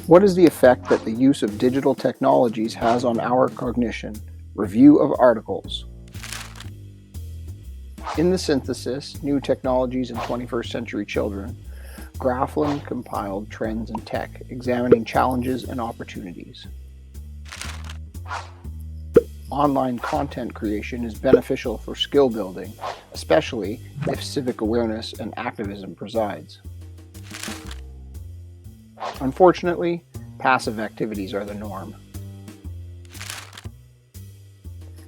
What is the effect that the use of digital technologies has on our cognition? Review of articles. In the synthesis, New Technologies in 21st Century Children, Grafflin compiled Trends in Tech, examining challenges and opportunities. Online content creation is beneficial for skill building, especially if civic awareness and activism presides. Unfortunately, passive activities are the norm.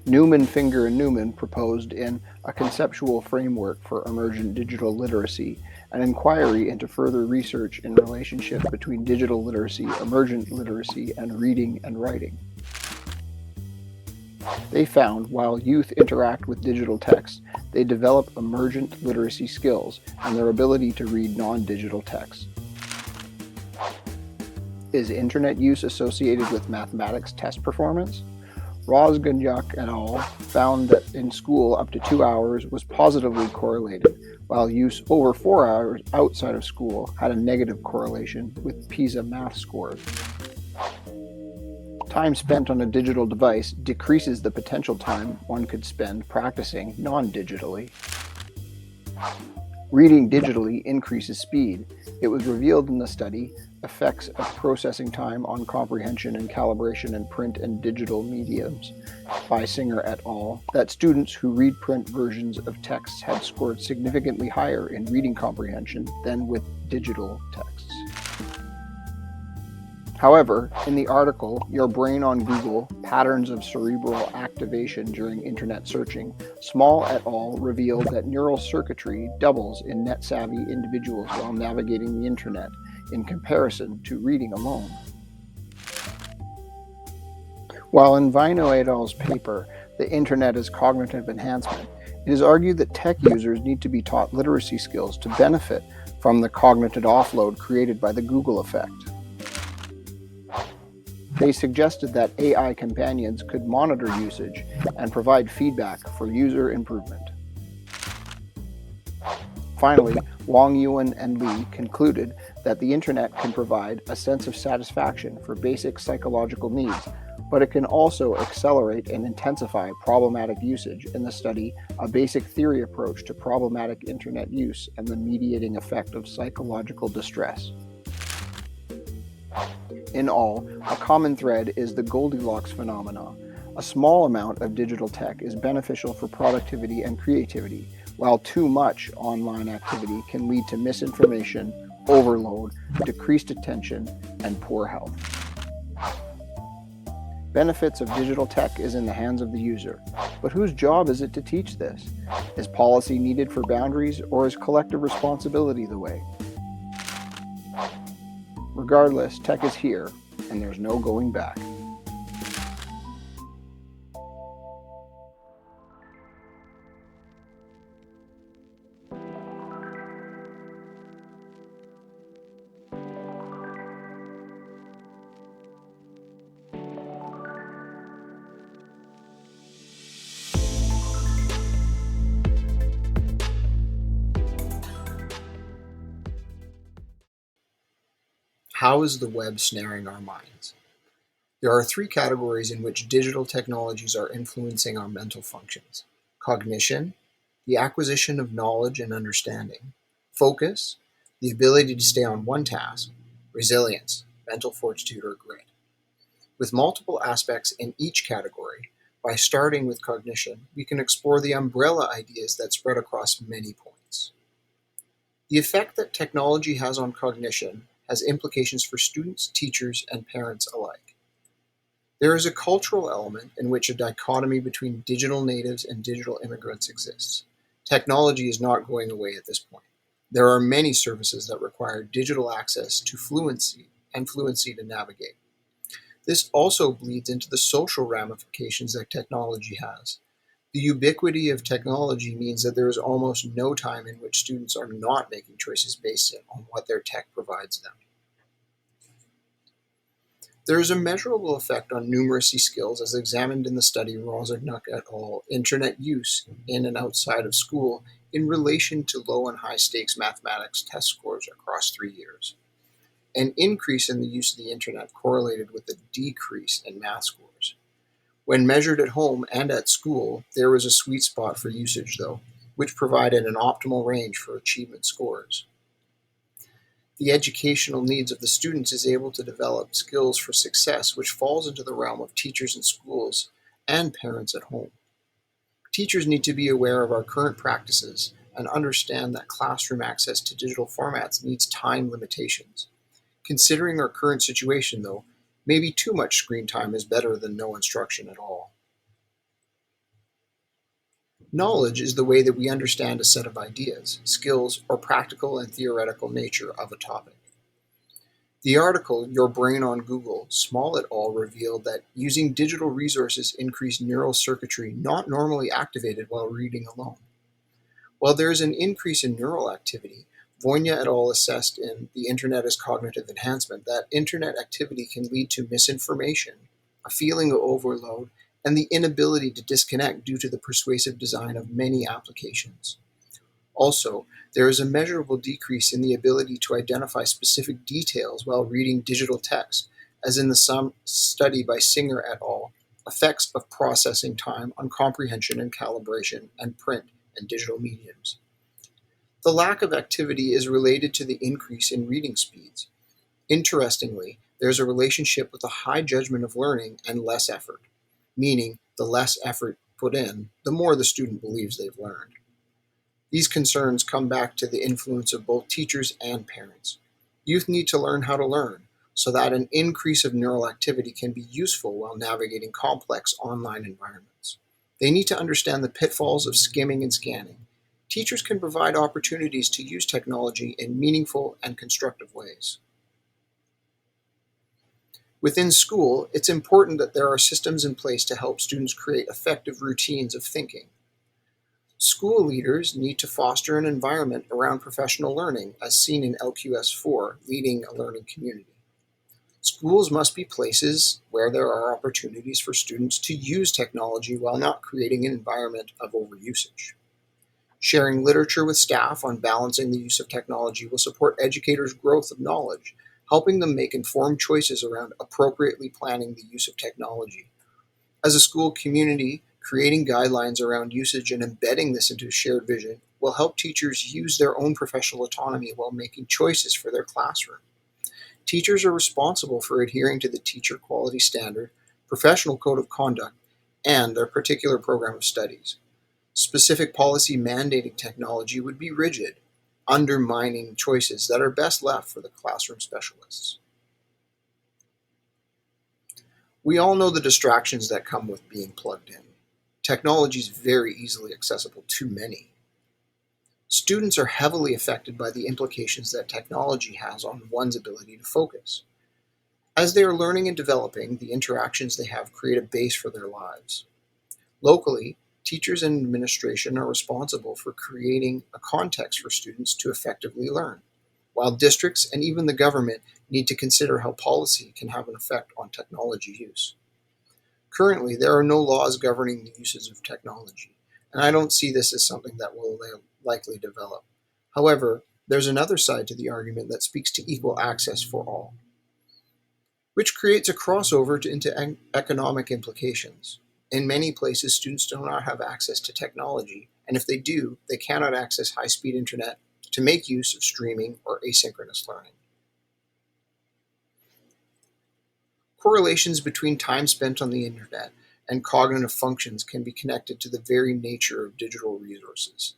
Newman, Finger, and Newman proposed in A Conceptual Framework for Emergent Digital Literacy an inquiry into further research in relationship between digital literacy, emergent literacy, and reading and writing. They found while youth interact with digital text, they develop emergent literacy skills and their ability to read non-digital text. Is internet use associated with mathematics test performance? Rozganjuk et al. Found that in school up to 2 hours was positively correlated, while use over 4 hours outside of school had a negative correlation with PISA math scores. Time spent on a digital device decreases the potential time one could spend practicing non-digitally. Reading digitally increases speed. It was revealed in the study Effects of Processing Time on Comprehension and Calibration in Print and Digital Mediums by Singer et al. That students who read print versions of texts had scored significantly higher in reading comprehension than with digital texts. However, in the article, Your Brain on Google, Patterns of Cerebral Activation During Internet Searching, Small et al. Revealed that neural circuitry doubles in net-savvy individuals while navigating the internet in comparison to reading alone. While in Vino et al.'s paper, The Internet as Cognitive Enhancement, it is argued that tech users need to be taught literacy skills to benefit from the cognitive offload created by the Google effect. They suggested that AI companions could monitor usage and provide feedback for user improvement. Finally, Wang, Yuan, and Li concluded that the internet can provide a sense of satisfaction for basic psychological needs, but it can also accelerate and intensify problematic usage in the study A Basic Theory Approach to Problematic Internet Use and the Mediating Effect of Psychological Distress. In all, a common thread is the Goldilocks phenomenon. A small amount of digital tech is beneficial for productivity and creativity, while too much online activity can lead to misinformation, overload, decreased attention, and poor health. Benefits of digital tech is in the hands of the user, but whose job is it to teach this? Is policy needed for boundaries, or is collective responsibility the way? Regardless, tech is here, and there's no going back. How is the web snaring our minds? There are three categories in which digital technologies are influencing our mental functions: cognition, the acquisition of knowledge and understanding; focus, the ability to stay on one task; resilience, mental fortitude or grit. With multiple aspects in each category, by starting with cognition, we can explore the umbrella ideas that spread across many points. The effect that technology has on cognition has implications for students, teachers, and parents alike. There is a cultural element in which a dichotomy between digital natives and digital immigrants exists. Technology is not going away at this point. There are many services that require digital access to fluency to navigate. This also bleeds into the social ramifications that technology has. The ubiquity of technology means that there is almost no time in which students are not making choices based on what their tech provides them. There is a measurable effect on numeracy skills as examined in the study Rozganjuk et al. Internet use in and outside of school in relation to low and high stakes mathematics test scores across 3 years. an increase in the use of the internet correlated with a decrease in math scores. When measured at home and at school, there was a sweet spot for usage, though, which provided an optimal range for achievement scores. The educational needs of the students is able to develop skills for success, which falls into the realm of teachers in schools and parents at home. Teachers need to be aware of our current practices and understand that classroom access to digital formats needs time limitations. Considering our current situation, though, maybe too much screen time is better than no instruction at all. Knowledge is the way that we understand a set of ideas, skills, or practical and theoretical nature of a topic. The article, Your Brain on Google, Small et al. Revealed that using digital resources increased neural circuitry not normally activated while reading alone. While there is an increase in neural activity, Voyna et al. Assessed in The Internet as Cognitive Enhancement that internet activity can lead to misinformation, a feeling of overload, and the inability to disconnect due to the persuasive design of many applications. Also, there is a measurable decrease in the ability to identify specific details while reading digital text, as in the study by Singer et al., Effects of Processing Time on Comprehension and Calibration and Print and Digital Mediums. The lack of activity is related to the increase in reading speeds. Interestingly, there is a relationship with a high judgment of learning and less effort, meaning the less effort put in, the more the student believes they've learned. These concerns come back to the influence of both teachers and parents. Youth need to learn how to learn, so that an increase of neural activity can be useful while navigating complex online environments. They need to understand the pitfalls of skimming and scanning. Teachers can provide opportunities to use technology in meaningful and constructive ways. Within school, it's important that there are systems in place to help students create effective routines of thinking. School leaders need to foster an environment around professional learning, as seen in LQS 4, Leading a Learning Community. Schools must be places where there are opportunities for students to use technology while not creating an environment of overusage. Sharing literature with staff on balancing the use of technology will support educators' growth of knowledge, helping them make informed choices around appropriately planning the use of technology. As a school community, creating guidelines around usage and embedding this into a shared vision will help teachers use their own professional autonomy while making choices for their classroom. Teachers are responsible for adhering to the teacher quality standard, professional code of conduct, and their particular program of studies. Specific policy mandating technology would be rigid, undermining choices that are best left for the classroom specialists. We all know the distractions that come with being plugged in. Technology is very easily accessible to many. Students are heavily affected by the implications that technology has on one's ability to focus. As they are learning and developing, the interactions they have create a base for their lives. Locally, teachers and administration are responsible for creating a context for students to effectively learn, while districts and even the government need to consider how policy can have an effect on technology use. Currently, there are no laws governing the uses of technology, and I don't see this as something that will likely develop. However, there's another side to the argument that speaks to equal access for all, which creates a crossover into economic implications. In many places, students do not have access to technology, and if they do, they cannot access high-speed internet to make use of streaming or asynchronous learning. Correlations between time spent on the internet and cognitive functions can be connected to the very nature of digital resources.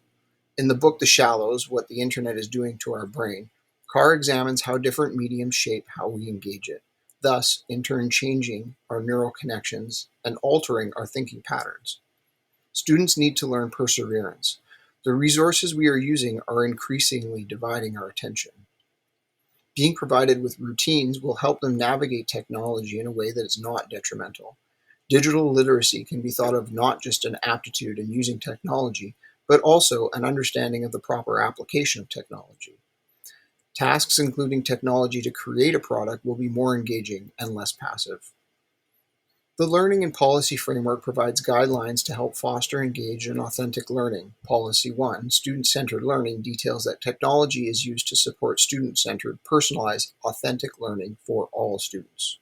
In the book The Shallows, What the Internet is Doing to Our Brain, Carr examines how different mediums shape how we engage it, thus, in turn, changing our neural connections and altering our thinking patterns. Students need to learn perseverance. The resources we are using are increasingly dividing our attention. Being provided with routines will help them navigate technology in a way that is not detrimental. Digital literacy can be thought of not just an aptitude in using technology, but also an understanding of the proper application of technology. Tasks including technology to create a product will be more engaging and less passive. The Learning and Policy Framework provides guidelines to help foster engaged and authentic learning. Policy 1, Student-Centered Learning, details that technology is used to support student-centered, personalized, authentic learning for all students.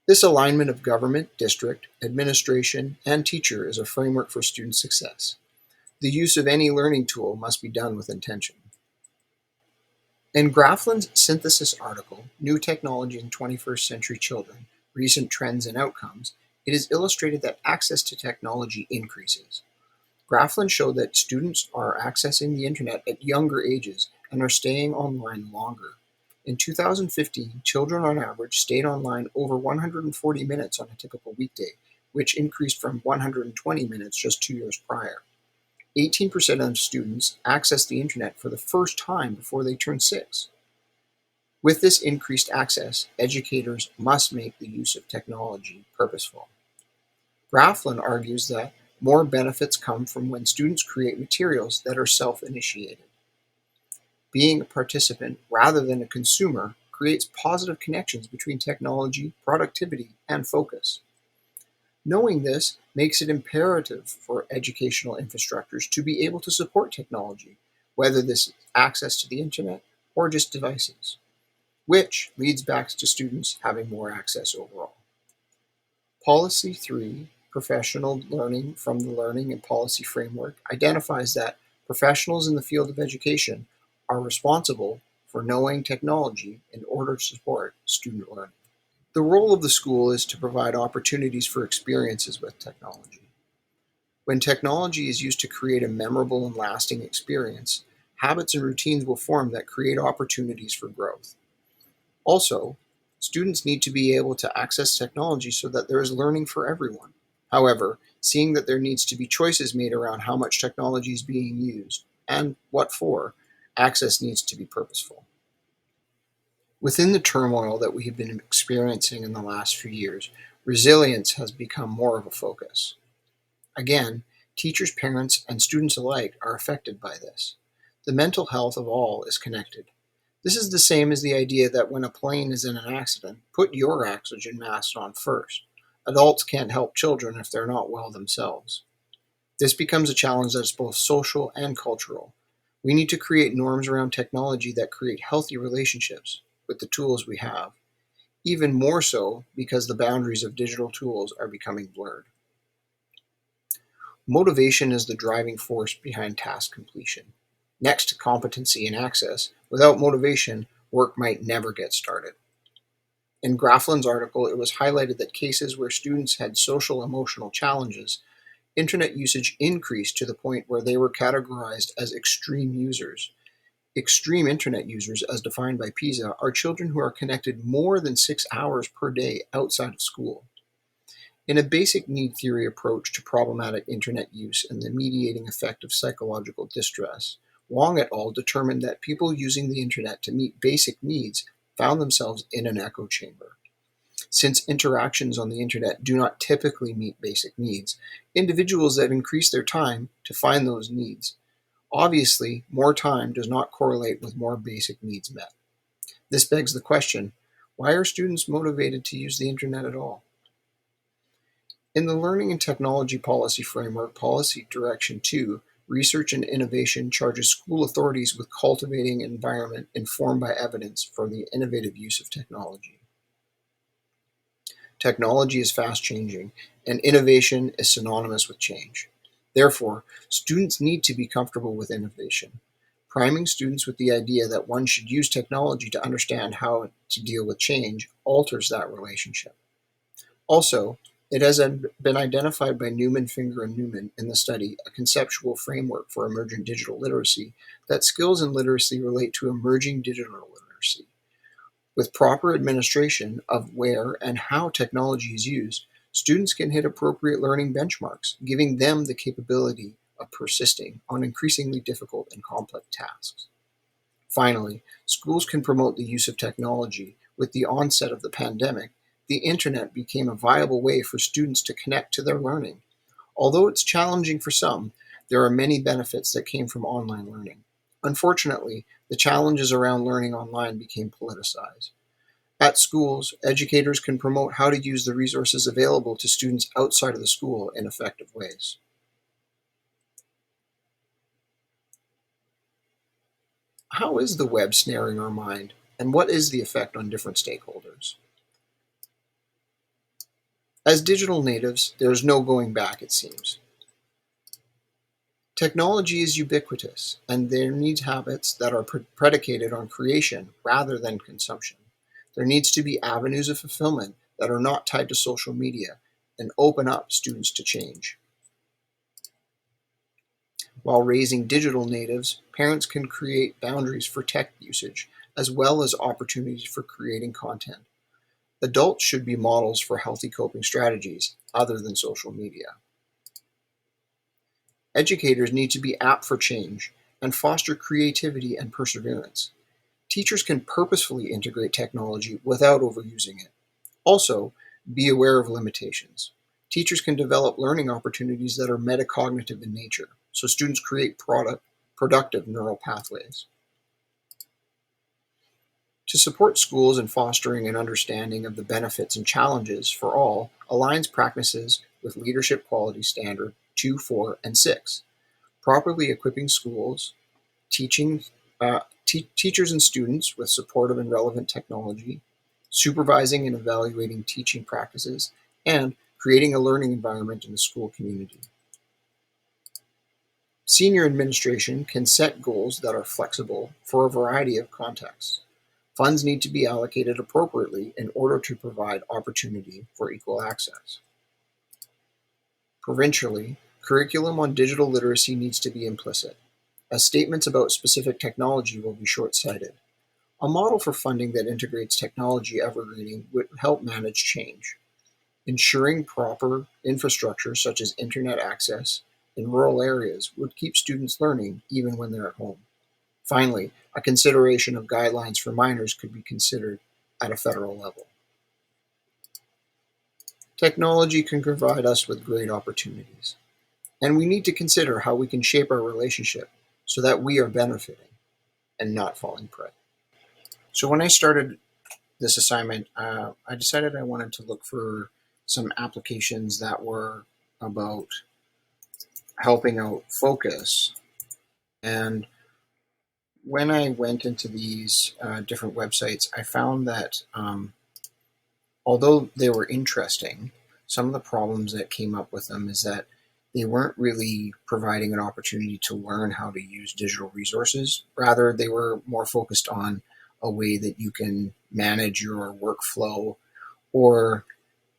This alignment of government, district, administration, and teacher is a framework for student success. The use of any learning tool must be done with intention. In Grafflin's synthesis article, New Technology in 21st Century Children, Recent Trends and Outcomes, it is illustrated that access to technology increases. Grafflin showed that students are accessing the internet at younger ages and are staying online longer. In 2015, children on average stayed online over 140 minutes on a typical weekday, which increased from 120 minutes just 2 years prior. 18% of students accessed the internet for the first time before they turned 6. With this increased access, educators must make the use of technology purposeful. Grafflin argues that more benefits come from when students create materials that are self-initiated. Being a participant rather than a consumer creates positive connections between technology, productivity, and focus. Knowing this makes it imperative for educational infrastructures to be able to support technology, whether this is access to the internet or just devices, which leads back to students having more access overall. Policy 3, Professional Learning from the Learning and Policy Framework, identifies that professionals in the field of education are responsible for knowing technology in order to support student learning. The role of the school is to provide opportunities for experiences with technology. When technology is used to create a memorable and lasting experience, habits and routines will form that create opportunities for growth. Also, students need to be able to access technology so that there is learning for everyone. However, seeing that there needs to be choices made around how much technology is being used and what for, access needs to be purposeful. Within the turmoil that we have been experiencing in the last few years, resilience has become more of a focus. Again, teachers, parents, and students alike are affected by this. The mental health of all is connected. This is the same as the idea that when a plane is in an accident, put your oxygen mask on first. Adults can't help children if they're not well themselves. This becomes a challenge that's both social and cultural. We need to create norms around technology that create healthy relationships with the tools we have, even more so because the boundaries of digital tools are becoming blurred. Motivation is the driving force behind task completion. Next to competency and access, without motivation, work might never get started. In Grafflin's article, it was highlighted that cases where students had social emotional challenges, internet usage increased to the point where they were categorized as extreme users. Extreme internet users, as defined by PISA, are children who are connected more than 6 hours per day outside of school. In a basic need theory approach to problematic internet use and the mediating effect of psychological distress, Wong et al. Determined that people using the internet to meet basic needs found themselves in an echo chamber. Since interactions on the internet do not typically meet basic needs, individuals that increase their time to find those needs. Obviously, more time does not correlate with more basic needs met. This begs the question, why are students motivated to use the internet at all? In the Learning and Technology Policy Framework, Policy Direction 2, Research and Innovation charges school authorities with cultivating an environment informed by evidence for the innovative use of technology. Technology is fast changing, and innovation is synonymous with change. Therefore, students need to be comfortable with innovation. Priming students with the idea that one should use technology to understand how to deal with change alters that relationship. Also, it has been identified by Newman, Finger, and Newman in the study, a conceptual framework for emergent digital literacy, that skills in literacy relate to emerging digital literacy. With proper administration of where and how technology is used, students can hit appropriate learning benchmarks, giving them the capability of persisting on increasingly difficult and complex tasks. Finally, schools can promote the use of technology. With the onset of the pandemic, the internet became a viable way for students to connect to their learning. Although it's challenging for some, there are many benefits that came from online learning. Unfortunately, the challenges around learning online became politicized. At schools, educators can promote how to use the resources available to students outside of the school in effective ways. How is the web snaring our mind, and what is the effect on different stakeholders? As digital natives, there is no going back, it seems. Technology is ubiquitous, and there needs habits that are predicated on creation rather than consumption. There needs to be avenues of fulfillment that are not tied to social media and open up students to change. While raising digital natives, parents can create boundaries for tech usage, as well as opportunities for creating content. Adults should be models for healthy coping strategies other than social media. Educators need to be apt for change and foster creativity and perseverance. Teachers can purposefully integrate technology without overusing it. Also, be aware of limitations. Teachers can develop learning opportunities that are metacognitive in nature, so students create productive neural pathways. To support schools in fostering an understanding of the benefits and challenges for all, aligns practices with Leadership Quality Standard 2, 4, and 6, properly equipping schools, teaching teachers and students with supportive and relevant technology, supervising and evaluating teaching practices, and creating a learning environment in the school community. Senior administration can set goals that are flexible for a variety of contexts. Funds need to be allocated appropriately in order to provide opportunity for equal access. Provincially, curriculum on digital literacy needs to be implicit, as statements about specific technology will be short-sighted. A model for funding that integrates technology evergreening would help manage change. Ensuring proper infrastructure such as internet access in rural areas would keep students learning even when they're at home. Finally, a consideration of guidelines for minors could be considered at a federal level. Technology can provide us with great opportunities, and we need to consider how we can shape our relationship so that we are benefiting and not falling prey. So when I started this assignment, I decided I wanted to look for some applications that were about helping out focus. And when I went into these different websites, I found that although they were interesting, some of the problems that came up with them is that they weren't really providing an opportunity to learn how to use digital resources. Rather, they were more focused on a way that you can manage your workflow or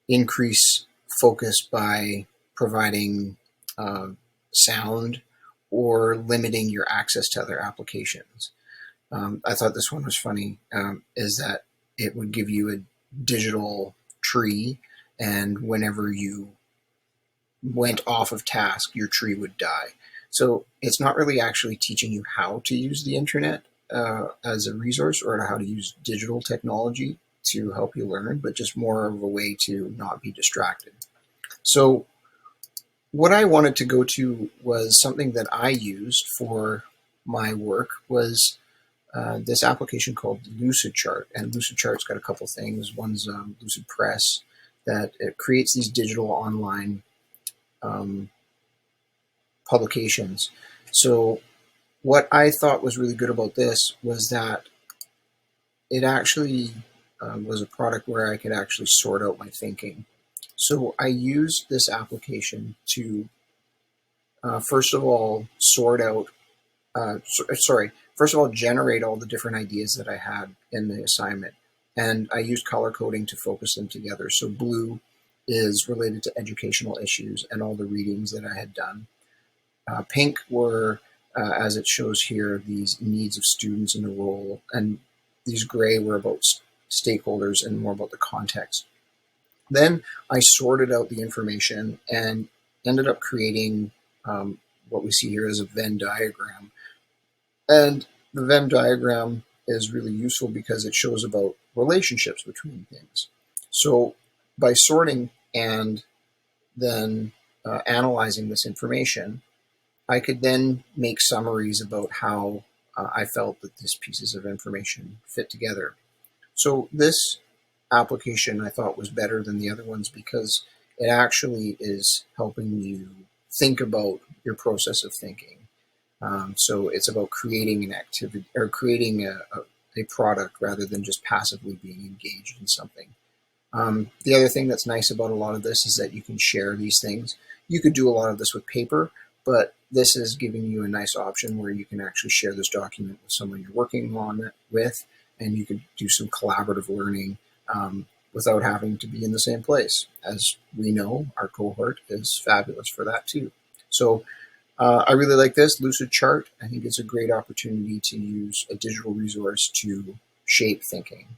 increase focus by providing uh, sound or limiting your access to other applications. I thought this one was funny, is that it would give you a digital tree, and whenever you went off of task, your tree would die. So it's not really actually teaching you how to use the internet as a resource or how to use digital technology to help you learn, but just more of a way to not be distracted. So what I wanted to go to was something that I used for my work was this application called Lucid Chart, and Lucid Chart's got a couple things. One's Lucid Press, that it creates these digital online um, publications. So what I thought was really good about this was that it actually was a product where I could actually sort out my thinking. So I used this application to first of all sort out first of all, generate all the different ideas that I had in the assignment. And I used color coding to focus them together. So blue is related to educational issues and all the readings that I had done. Pink were, as it shows here, these needs of students in the role. And these gray were about stakeholders and more about the context. Then I sorted out the information and ended up creating what we see here as a Venn diagram. And the Venn diagram is really useful because it shows about relationships between things. So by sorting and then analyzing this information, I could then make summaries about how I felt that these pieces of information fit together. So this application I thought was better than the other ones because it actually is helping you think about your process of thinking. So it's about creating an activity or creating a product rather than just passively being engaged in something. The other thing that's nice about a lot of this is that you can share these things. You could do a lot of this with paper, but this is giving you a nice option where you can actually share this document with someone you're working on it with, and you could do some collaborative learning without having to be in the same place. As we know, our cohort is fabulous for that too. So I really like this Lucid Chart. I think it's a great opportunity to use a digital resource to shape thinking.